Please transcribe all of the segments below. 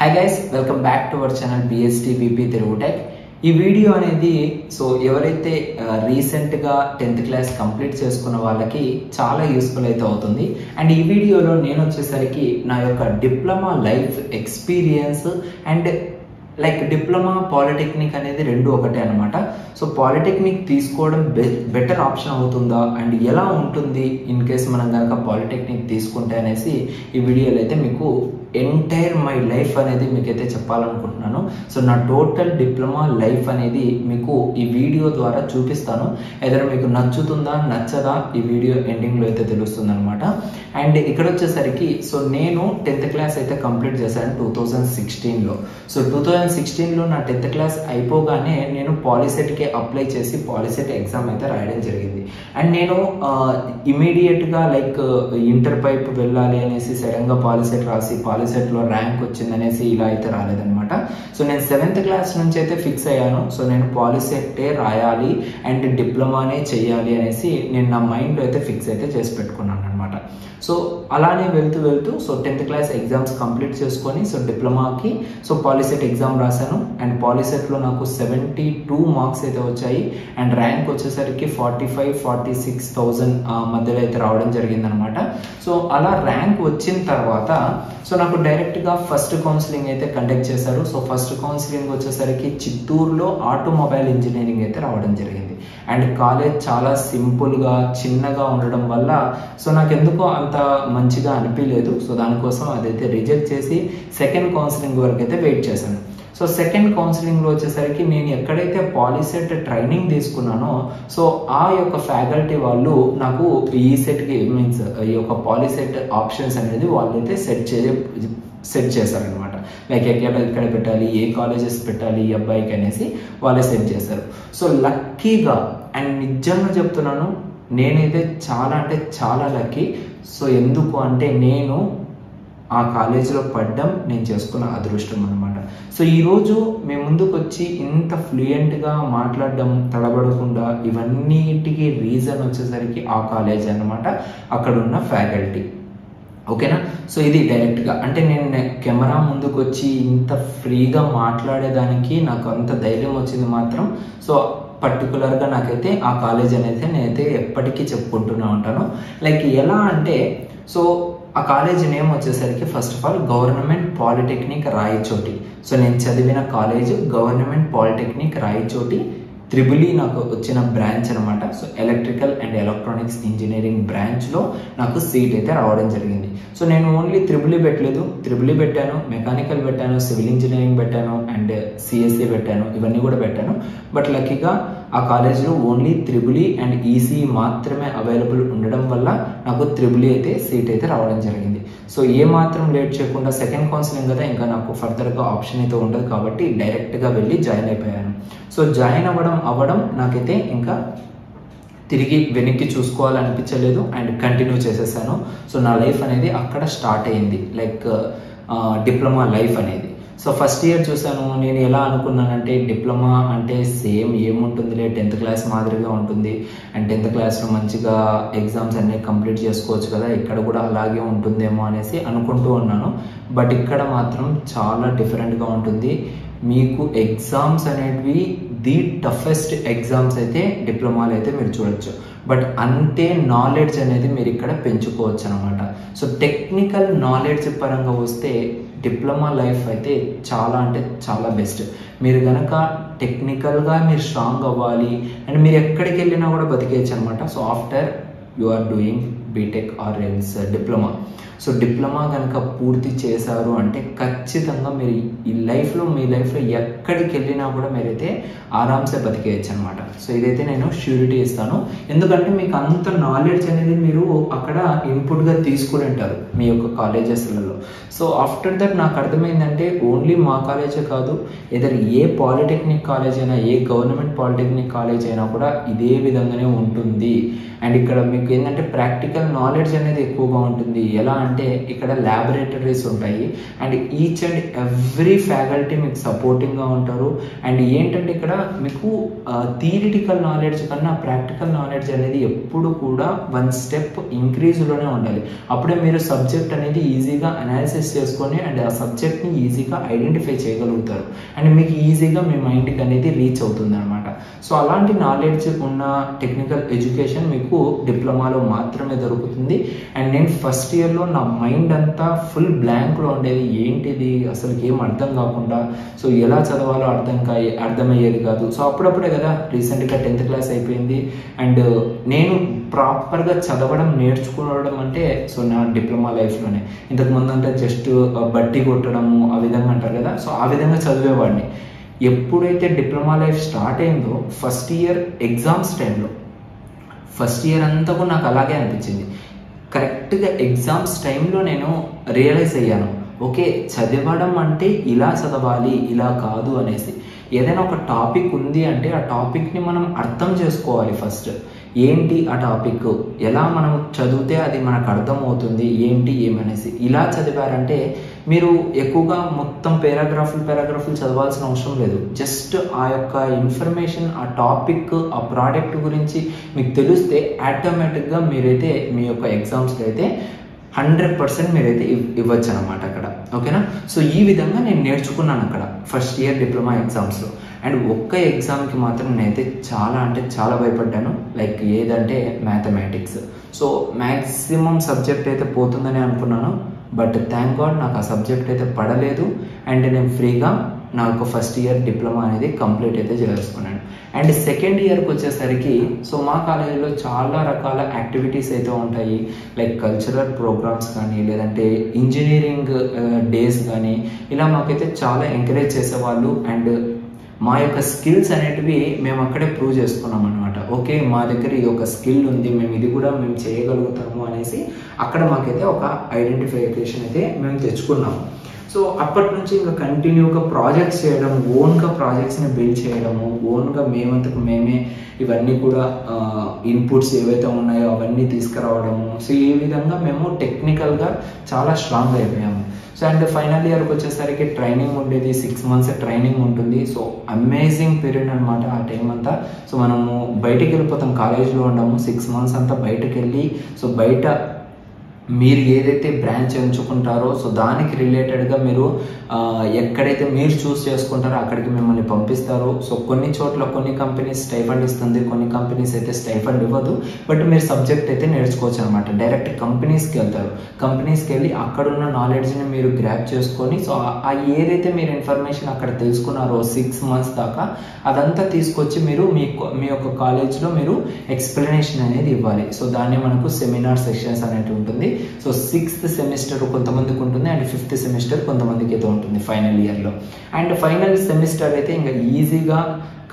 Hi guys, welcome back to our channel BST VP Telugu Tech. ఈ video అనేది ఎవరైతే recent గా 10th class complete చేసుకున్న వాళ్ళకి చాలా యూస్ఫుల్ అయితే అవుతుంది. అండ్ ఈ వీడియోలో నేను వచ్చేసరికి నా యొక్క diploma life experience and like diploma polytechnic అనేది రెండు ఒకటే అనమాట. సో పాలిటెక్నిక్ తీసుకోవడం బెటర్ ఆప్షన్ అవుతుందా అండ్ ఎలా ఉంటుంది ఇన్ కేస్ మనం కనుక పాలిటెక్నిక్ తీసుకుంటే అనేసి ఈ వీడియోలో అయితే మీకు ఎంటైర్ మై లైఫ్ అనేది మీకైతే చెప్పాలనుకుంటున్నాను. సో నా టోటల్ డిప్లొమా లైఫ్ అనేది మీకు ఈ వీడియో ద్వారా చూపిస్తాను. ఏదైనా మీకు నచ్చుతుందా నచ్చదా ఈ వీడియో ఎండింగ్లో అయితే తెలుస్తుంది అనమాట. అండ్ ఇక్కడ వచ్చేసరికి నేను 10th క్లాస్ అయితే కంప్లీట్ చేశాను 2016లో. సో 2016లో నా 10th క్లాస్ అయిపోగానే నేను పాలిసెట్కి అప్లై చేసి పాలిసెట్ ఎగ్జామ్ అయితే రాయడం జరిగింది. అండ్ నేను ఇమీడియట్గా లైక్ ఇంటర్ పైపు వెళ్ళాలి అనేసి సడన్గా పాలిసెట్ రాసి పాలిసెట్లో ర్యాంక్ వచ్చిందనేసి ఇలా అయితే రాలేదనమాట. సో నేను 7th క్లాస్ నుంచి అయితే ఫిక్స్ అయ్యాను. సో నేను పాలిసెట్టే రాయాలి అండ్ డిప్లొమానే చేయాలి అనేసి నేను నా మైండ్లో అయితే ఫిక్స్ అయితే చేసి పెట్టుకున్నాను అనమాట. సో అలానే వెళ్తూ so 10th class exams complete చేసుకొని సో డిప్లొమాకి సో పాలిసెట్ ఎగ్జామ్ రాశాను. అండ్ పాలిసెట్లో నాకు 72 మార్క్స్ అయితే వచ్చాయి. అండ్ ర్యాంక్ వచ్చేసరికి 45-46,000 మధ్యలో అయితే రావడం జరిగిందనమాట. సో అలా ర్యాంక్ వచ్చిన తర్వాత సో నాకు డైరెక్ట్గా ఫస్ట్ కౌన్సిలింగ్ అయితే కండక్ట్ చేశారు. సో ఫస్ట్ కౌన్సిలింగ్ వచ్చేసరికి చిత్తూరులో ఆటోమొబైల్ ఇంజనీరింగ్ అయితే రావడం జరిగింది. అండ్ కాలేజ్ చాలా సింపుల్గా చిన్నగా ఉండడం వల్ల సో నాకు ఎందుకో అంత మంచిగా అనిపించలేదు. సో దానికోసం అదైతే రిజెక్ట్ చేసి సెకండ్ కౌన్సిలింగ్ వరకు అయితే వెయిట్ చేశాను. సో సెకండ్ కౌన్సిలింగ్లో వచ్చేసరికి నేను ఎక్కడైతే పాలిసెట్ ట్రైనింగ్ తీసుకున్నానో సో ఆ యొక్క ఫ్యాకల్టీ వాళ్ళు నాకు ఈ సెట్కి మీన్స్ ఈ యొక్క పాలిసెట్ ఆప్షన్స్ అనేది వాళ్ళైతే సెట్ చేశారనమాట. లైక్ ఎక్కడ పెట్టాలి, ఏ కాలేజెస్ పెట్టాలి ఈ అబ్బాయికి అనేసి వాళ్ళే సెట్ చేశారు. సో లక్కీగా అండ్ నిజంగా చెప్తున్నాను నేనైతే చాలా అంటే చాలా లక్కీ. సో ఎందుకు అంటే నేను ఆ కాలేజీలో పడ్డం నేను చేసుకున్న అదృష్టం అనమాట. సో ఈరోజు మేము ముందుకు వచ్చి ఇంత ఫ్లూయెంట్గా మాట్లాడడం తడబడకుండా ఇవన్నిటికీ రీజన్ వచ్చేసరికి ఆ కాలేజ్ అనమాట, అక్కడ ఉన్న ఫ్యాకల్టీ. ఓకేనా. సో ఇది డైరెక్ట్గా అంటే నేను కెమెరా ముందుకు వచ్చి ఇంత ఫ్రీగా మాట్లాడేదానికి నాకు అంత ధైర్యం వచ్చింది మాత్రం సో పర్టికులర్గా నాకైతే ఆ కాలేజ్ అనేది నేనైతే ఎప్పటికీ చెప్పుకుంటూనే ఉంటాను. లైక్ ఎలా అంటే సో ఆ కాలేజ్ నేమ్ వచ్చేసరికి first of all government polytechnic Rayachoti. So నేను చదివిన college government polytechnic Rayachoti. Triple E నాకు వచ్చిన బ్రాంచ్ అనమాట. So electrical and electronics engineering బ్రాంచ్లో నాకు సీట్ అయితే రావడం జరిగింది. సో నేను ఓన్లీ త్రిబుల్ ఈ పెట్టలేదు, త్రిబుల్ ఈ పెట్టాను, మెకానికల్ పెట్టాను, సివిల్ ఇంజనీరింగ్ పెట్టాను అండ్ సిఎస్సి పెట్టాను, ఇవన్నీ కూడా పెట్టాను. బట్ లక్కీగా ఆ కాలేజ్లో only triple E and EC మాత్రమే అవైలబుల్ ఉండడం వల్ల నాకు త్రిబుల్ ఈ అయితే సీట్ అయితే రావడం జరిగింది. సో ఏ మాత్రం లేట్ చేయకుండా సెకండ్ కౌన్సిలింగ్ కదా ఇంకా నాకు ఫర్దర్గా ఆప్షన్ అయితే ఉండదు కాబట్టి డైరెక్ట్గా వెళ్ళి జాయిన్ అయిపోయాను. సో జాయిన్ అవ్వడం నాకైతే ఇంకా తిరిగి వెనక్కి చూసుకోవాలనిపించలేదు అండ్ కంటిన్యూ చేసేసాను. సో నా లైఫ్ అనేది అక్కడ స్టార్ట్ అయింది, లైక్ డిప్లొమా లైఫ్ అనేది. సో ఫస్ట్ ఇయర్ చూసాను, నేను ఎలా అనుకున్నానంటే డిప్లొమా అంటే సేమ్ ఏముంటుందిలే 10th క్లాస్ మాదిరిగా ఉంటుంది అండ్ 10th క్లాస్లో మంచిగా ఎగ్జామ్స్ అన్నీ కంప్లీట్ చేసుకోవచ్చు కదా, ఇక్కడ కూడా అలాగే ఉంటుందేమో అనేసి అనుకుంటూ ఉన్నాను. బట్ ఇక్కడ మాత్రం చాలా డిఫరెంట్గా ఉంటుంది. మీకు ఎగ్జామ్స్ అనేటివి ది టఫెస్ట్ ఎగ్జామ్స్ అయితే డిప్లొమాలో అయితే మీరు చూడొచ్చు. బట్ అంతే నాలెడ్జ్ అనేది మీరు ఇక్కడ పెంచుకోవచ్చు అనమాట. సో టెక్నికల్ నాలెడ్జ్ పరంగా వస్తే డిప్లొమా లైఫ్ అయితే చాలా అంటే చాలా బెస్ట్. మీరు కనుక టెక్నికల్గా మీరు స్ట్రాంగ్ అవ్వాలి అండ్ మీరు ఎక్కడికి వెళ్ళినా కూడా బతికేయచ్చు అనమాట. So after you are doing BTech or else diploma. So diploma కనుక పూర్తి చేశారు అంటే ఖచ్చితంగా మీరు ఈ లైఫ్లో మీ లైఫ్లో ఎక్కడికి వెళ్ళినా కూడా మీరైతే ఆరామ్సే బతికేయచ్చు అనమాట. సో ఇదైతే నేను ష్యూరిటీ ఇస్తాను. ఎందుకంటే మీకు అంత నాలెడ్జ్ అనేది మీరు అక్కడ ఇన్పుట్గా తీసుకుని ఉంటారు మీ యొక్క కాలేజెస్లలో. సో ఆఫ్టర్ దట్ నాకు అర్థమైందంటే ఓన్లీ మా కాలేజే కాదు, ఏదైనా ఏ పాలిటెక్నిక్ కాలేజ్ అయినా ఏ గవర్నమెంట్ పాలిటెక్నిక్ కాలేజ్ అయినా కూడా ఇదే విధంగానే ఉంటుంది. అండ్ ఇక్కడ మీకు ఏంటంటే ప్రాక్టికల్ నాలెడ్జ్ అనేది ఎక్కువగా ఉంటుంది. ఎలా అంటే ఇక్కడ ల్యాబొరేటరీస్ ఉంటాయి and each and every faculty మీకు సపోర్టింగ్గా ఉంటారు. అండ్ ఏంటంటే ఇక్కడ మీకు థియరిటికల్ నాలెడ్జ్ కన్నా ప్రాక్టికల్ నాలెడ్జ్ అనేది ఎప్పుడు కూడా 1 స్టెప్ ఇంక్రీజ్లోనే ఉండాలి. అప్పుడే మీరు సబ్జెక్ట్ అనేది ఈజీగా అనాలిసిస్ చేసుకొని అండ్ ఆ సబ్జెక్ట్ని ఈజీగా ఐడెంటిఫై చేయగలుగుతారు అండ్ మీకు ఈజీగా మీ మైండ్కి అనేది రీచ్ అవుతుంది అనమాట. సో అలాంటి నాలెడ్జ్ ఉన్న టెక్నికల్ ఎడ్యుకేషన్ మీకు డిప్లొమాలో మాత్రమే దొరుకుతుంది. అండ్ నేను ఫస్ట్ ఇయర్లో నా మైండ్ అంతా ఫుల్ బ్లాంక్లో ఉండేది. ఏంటిది అసలు ఏం అర్థం కాకుండా, సో ఎలా చదవాలో అర్థమయ్యేది కాదు. సో అప్పుడప్పుడే కదా రీసెంట్గా 10th క్లాస్ అయిపోయింది అండ్ నేను ప్రాపర్గా చదవడం నేర్చుకోవడం అంటే సో నా డిప్లొమా లైఫ్లోనే. ఇంతకుముందు అంటే జస్ట్ బట్టి కొట్టడము ఆ విధంగా అంటారు కదా, సో ఆ విధంగా చదివేవాడిని. ఎప్పుడైతే డిప్లొమా లైఫ్ స్టార్ట్ అయిందో ఫస్ట్ ఇయర్ ఎగ్జామ్స్ టైంలో ఫస్ట్ ఇయర్ అంతా కూడా నాకు అలాగే అనిపించింది. కరెక్ట్గా ఎగ్జామ్స్ టైంలో నేను రియలైజ్ అయ్యాను, ఓకే చదవడం అంటే ఇలా చదవాలి ఇలా కాదు అనేసి. ఏదైనా ఒక టాపిక్ ఉంది అంటే ఆ టాపిక్ని మనం అర్థం చేసుకోవాలి. ఫస్ట్ ఏంటి ఆ టాపిక్, ఎలా మనం చదివితే అది మనకు అర్థమవుతుంది ఏంటి ఏమనేసి. ఇలా చదివారంటే మీరు ఎక్కువగా మొత్తం పారాగ్రాఫ్లు చదవాల్సిన అవసరం లేదు. జస్ట్ ఆ యొక్క ఇన్ఫర్మేషన్, ఆ టాపిక్, ఆ ప్రోడక్ట్ గురించి మీకు తెలిస్తే ఆటోమేటిక్గా మీరైతే మీ యొక్క ఎగ్జామ్స్కి అయితే 100% మీరైతే ఇవ్వచ్చు అనమాట అక్కడ. ఓకేనా? సో ఈ విధంగా నేను నేర్చుకున్నాను అక్కడ ఫస్ట్ ఇయర్ డిప్లొమా ఎగ్జామ్స్లో. అండ్ ఒక్క ఎగ్జామ్కి మాత్రం నేనైతే చాలా అంటే చాలా భయపడ్డాను. లైక్ ఏదంటే మ్యాథమెటిక్స్. సో మ్యాక్సిమం సబ్జెక్ట్ అయితే పోతుందని అనుకున్నాను, బట్ థ్యాంక్ గాడ్ నాకు ఆ సబ్జెక్ట్ అయితే పడలేదు అండ్ నేను ఫ్రీగా నాకు ఫస్ట్ ఇయర్ డిప్లొమా అనేది కంప్లీట్ అయితే చేసుకున్నాను. అండ్ సెకండ్ ఇయర్కి వచ్చేసరికి సో మా కాలేజీలో చాలా రకాల యాక్టివిటీస్ అయితే ఉంటాయి. లైక్ కల్చరల్ ప్రోగ్రామ్స్ కానీ లేదంటే ఇంజనీరింగ్ డేస్ కానీ ఇలా మాకైతే చాలా ఎంకరేజ్ చేసేవాళ్ళు. అండ్ మా యొక్క స్కిల్స్ అనేటివి మేము అక్కడే ప్రూవ్ చేసుకున్నాం అనమాట. ఓకే మా దగ్గర ఈ ఒక స్కిల్ ఉంది, మేము ఇది కూడా మేము చేయగలుగుతాము అనేసి అక్కడ మాకైతే ఒక ఐడెంటిఫికేషన్ అయితే మేము తెచ్చుకున్నాము. సో అప్పటి నుంచి ఇంకా కంటిన్యూగా ప్రాజెక్ట్స్ చేయడం, ఓన్గా ప్రాజెక్ట్స్ని బిల్డ్ చేయడము, ఓన్గా మేమంతకు మేమే ఇవన్నీ కూడా ఇన్పుట్స్ ఏవైతే ఉన్నాయో అవన్నీ తీసుకురావడము. సో ఈ విధంగా మేము టెక్నికల్గా చాలా స్ట్రాంగ్ అయిపోయాము. సో అండ్ ఫైనల్ ఇయర్కి వచ్చేసరికి ట్రైనింగ్ ఉండేది, 6 months ట్రైనింగ్ ఉంటుంది. సో అమేజింగ్ పీరియడ్ అనమాట ఆ టైం అంతా. సో మనము బయటికి వెళ్ళిపోతాం, కాలేజ్లో ఉండము, 6 months అంతా బయటకు వెళ్ళి సో బయట మీరు ఏదైతే బ్రాంచ్ ఎంచుకుంటారో సో దానికి రిలేటెడ్గా మీరు ఎక్కడైతే మీరు చూస్ చేసుకుంటారో అక్కడికి మిమ్మల్ని పంపిస్తారు. సో కొన్ని చోట్ల కొన్ని కంపెనీస్ స్టైఫండ్ ఇస్తుంది, కొన్ని కంపెనీస్ అయితే స్టైఫండ్ ఇవ్వదు. బట్ మీరు సబ్జెక్ట్ అయితే నేర్చుకోవచ్చు అనమాట. డైరెక్ట్ కంపెనీస్కి వెళ్తారు, కంపెనీస్కి వెళ్ళి అక్కడున్న నాలెడ్జ్ని మీరు గ్రాప్ చేసుకొని సో ఆ ఏదైతే మీరు ఇన్ఫర్మేషన్ అక్కడ తెలుసుకున్నారో 6 months దాకా అదంతా తీసుకొచ్చి మీరు మీ యొక్క కాలేజ్లో మీరు ఎక్స్ప్లెనేషన్ అనేది ఇవ్వాలి. సో దాన్ని మనకు సెమినార్ సెషన్స్ అనేది ఉంటుంది. సో 6th సెమిస్టర్ కొంతమందికి ఉంటుంది అండ్ 5th సెమిస్టర్ కొంతమందికి అయితే ఉంటుంది ఫైనల్ ఇయర్లో. అండ్ ఫైనల్ సెమిస్టర్ అయితే ఇంకా ఈజీగా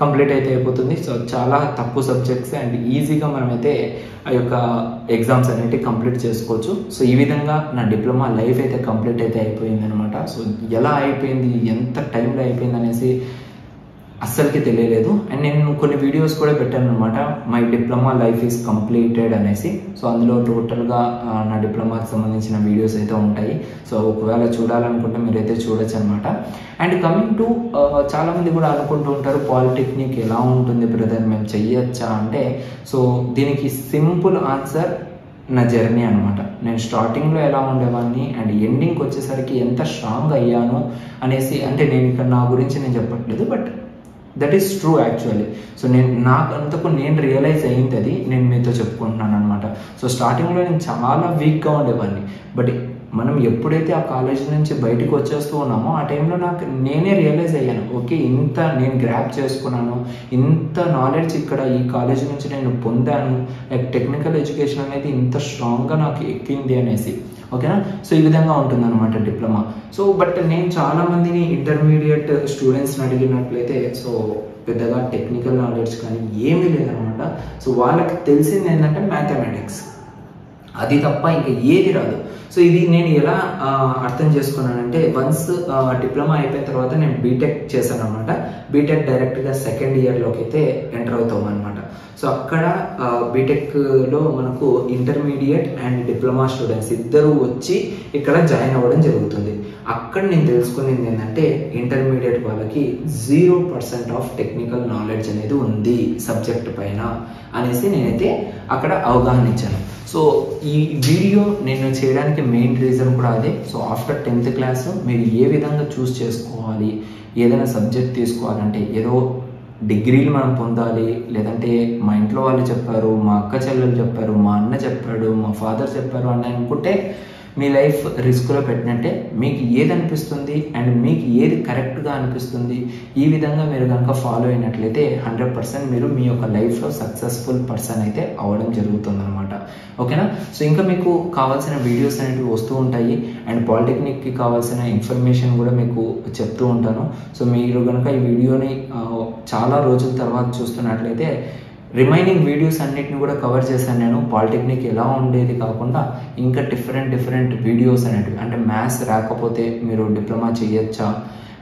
కంప్లీట్ అయితే అయిపోతుంది. సో చాలా తక్కువ సబ్జెక్ట్స్ అండ్ ఈజీగా మనమైతే ఆ యొక్క ఎగ్జామ్స్ అనేవి కంప్లీట్ చేసుకోవచ్చు. సో ఈ విధంగా నా డిప్లొమా లైఫ్ అయితే కంప్లీట్ అయితే అయిపోయింది అనమాట. సో ఎలా అయిపోయింది, ఎంత టైంలో అయిపోయింది అనేసి అస్సలకి తెలియలేదు. అండ్ నేను కొన్ని వీడియోస్ కూడా పెట్టాను అనమాట, my diploma life is completed అనేసి. సో అందులో టోటల్గా నా డిప్లొమాకి సంబంధించిన వీడియోస్ అయితే ఉంటాయి. సో ఒకవేళ చూడాలనుకుంటే మీరైతే చూడొచ్చు అనమాట. అండ్ కమింగ్ టు చాలామంది కూడా అనుకుంటూ ఉంటారు పాలిటెక్నిక్ ఎలా ఉంటుంది బ్రదర్, మేము చెయ్యొచ్చా అంటే సో దీనికి సింపుల్ ఆన్సర్ నా జర్నీ అనమాట. నేను స్టార్టింగ్లో ఎలా ఉండేవాడిని అండ్ ఎండింగ్కి వచ్చేసరికి ఎంత స్ట్రాంగ్ అయ్యాను అనేసి. అంటే నేను ఇక్కడ నా గురించి నేను చెప్పట్లేదు, but that is true actually. So నాకంతకు నేను రియలైజ్ అయ్యింది అది నేను మీతో చెప్పుకుంటున్నాను అనమాట. సో స్టార్టింగ్లో నేను చాలా వీక్గా ఉండేవాడిని, బట్ మనం ఎప్పుడైతే ఆ కాలేజ్ నుంచి బయటకు వచ్చేస్తూ ఉన్నామో ఆ టైంలో నేనే రియలైజ్ అయ్యాను, ఓకే ఇంత నేను గ్రాప్ చేసుకున్నాను, ఇంత నాలెడ్జ్ ఇక్కడ ఈ కాలేజ్ నుంచి నేను పొందాను, లైక్ టెక్నికల్ ఎడ్యుకేషన్ అనేది ఇంత స్ట్రాంగ్గా నాకు ఎక్కింది అనేసి. ఓకేనా? సో ఈ విధంగా ఉంటుందన్నమాట డిప్లొమా. సో బట్ నేను చాలామందిని ఇంటర్మీడియట్ స్టూడెంట్స్ని అడిగినట్లయితే సో పెద్దగా టెక్నికల్ నాలెడ్జ్ కానీ ఏమీ లేదనమాట. సో వాళ్ళకి తెలిసింది ఏంటంటే మ్యాథమెటిక్స్. అది తప్ప ఇంకా ఏది రాదు. సో ఇది నేను ఎలా అర్థం చేసుకున్నానంటే, వన్స్ డిప్లొమా అయిపోయిన తర్వాత నేను బీటెక్ చేశాను అనమాట. బీటెక్ డైరెక్ట్గా సెకండ్ ఇయర్లోకి అయితే ఎంటర్ అవుతాం అనమాట. సో అక్కడ బీటెక్లో మనకు ఇంటర్మీడియట్ అండ్ డిప్లొమా స్టూడెంట్స్ ఇద్దరు వచ్చి ఇక్కడ జాయిన్ అవ్వడం జరుగుతుంది. అక్కడ నేను తెలుసుకునేది ఏంటంటే, ఇంటర్మీడియట్ వాళ్ళకి 0% ఆఫ్ టెక్నికల్ నాలెడ్జ్ అనేది ఉంది సబ్జెక్ట్ పైన అనేసి నేనైతే అక్కడ అవగాహన ఇచ్చాను. సో ఈ వీడియో నేను చేయడానికి మెయిన్ రీజన్ కూడా అదే. సో ఆఫ్టర్ 10th క్లాస్ మీరు ఏ విధంగా చూస్ చేసుకోవాలి, ఏదైనా సబ్జెక్ట్ తీసుకోవాలంటే ఏదో డిగ్రీలు మనం పొందాలి, లేదంటే మా ఇంట్లో వాళ్ళు చెప్పారు, మా అక్క చెల్లెలు చెప్పారు, మా అన్న చెప్పాడు, మా ఫాదర్ చెప్పారు అని అనుకుంటే మీ లైఫ్ రిస్క్లో పెట్టినట్టే. మీకు ఏది అనిపిస్తుంది అండ్ మీకు ఏది కరెక్ట్గా అనిపిస్తుంది, ఈ విధంగా మీరు కనుక ఫాలో అయినట్లయితే 100% మీరు మీ యొక్క లైఫ్లో సక్సెస్ఫుల్ పర్సన్ అయితే అవ్వడం జరుగుతుంది అనమాట. ఓకేనా? సో ఇంకా మీకు కావాల్సిన వీడియోస్ అనేవి వస్తూ ఉంటాయి అండ్ పాలిటెక్నిక్కి కావాల్సిన ఇన్ఫర్మేషన్ కూడా మీకు చెప్తూ ఉంటాను. సో మీరు కనుక ఈ వీడియోని చాలా రోజుల తర్వాత చూస్తున్నట్లయితే రిమైనింగ్ వీడియోస్ అన్నిటిని కూడా కవర్ చేశాను నేను. పాలిటెక్నిక్ ఎలా ఉండేది కాకుండా ఇంకా డిఫరెంట్ వీడియోస్ అనేటివి, అంటే మ్యాథ్స్ రాకపోతే మీరు డిప్లొమా చేయొచ్చా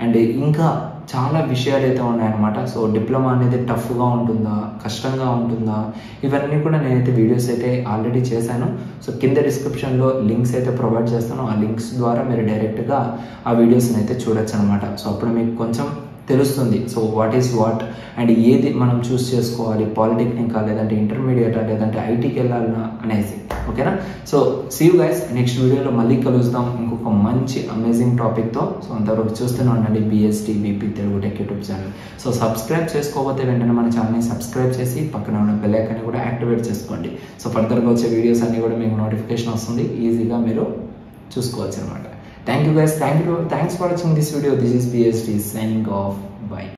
అండ్ ఇంకా చాలా విషయాలు అయితే ఉన్నాయన్నమాట. సో డిప్లొమా అనేది టఫ్గా ఉంటుందా, కష్టంగా ఉంటుందా, ఇవన్నీ కూడా నేనైతే వీడియోస్ అయితే ఆల్రెడీ చేశాను. సో కింద డిస్క్రిప్షన్లో లింక్స్ అయితే ప్రొవైడ్ చేస్తాను. ఆ లింక్స్ ద్వారా మీరు డైరెక్ట్గా ఆ వీడియోస్ని అయితే చూడొచ్చు అనమాట. సో అప్పుడు మీకు కొంచెం తెలుస్తుంది. So what is what and ఏది మనం చూస్ చేసుకోవాలి, పాలిటెక్నికా లేదంటే ఇంటర్మీడియటా లేదంటే ఐటీకి వెళ్ళాలన్నా అనేసి. ఓకేనా? So see you guys, next వీడియోలో మళ్ళీ కలుద్దాం ఇంకొక మంచి అమేజింగ్ టాపిక్తో. సో అంతవరకు చూస్తూనే ఉండండి BST BP Telugu tech YouTube channel. So subscribe చేసుకోకపోతే వెంటనే మన ఛానల్ని సబ్స్క్రైబ్ చేసి పక్కన ఉన్న బెల్ ఐకాన్ని కూడా యాక్టివేట్ చేసుకోండి. సో ఫర్దర్గా వచ్చే వీడియోస్ అన్నీ కూడా మీకు నోటిఫికేషన్ వస్తుంది, ఈజీగా మీరు చూసుకోవచ్చు అనమాట. Thank you guys. Thanks for watching this video. This is BST signing off. Bye.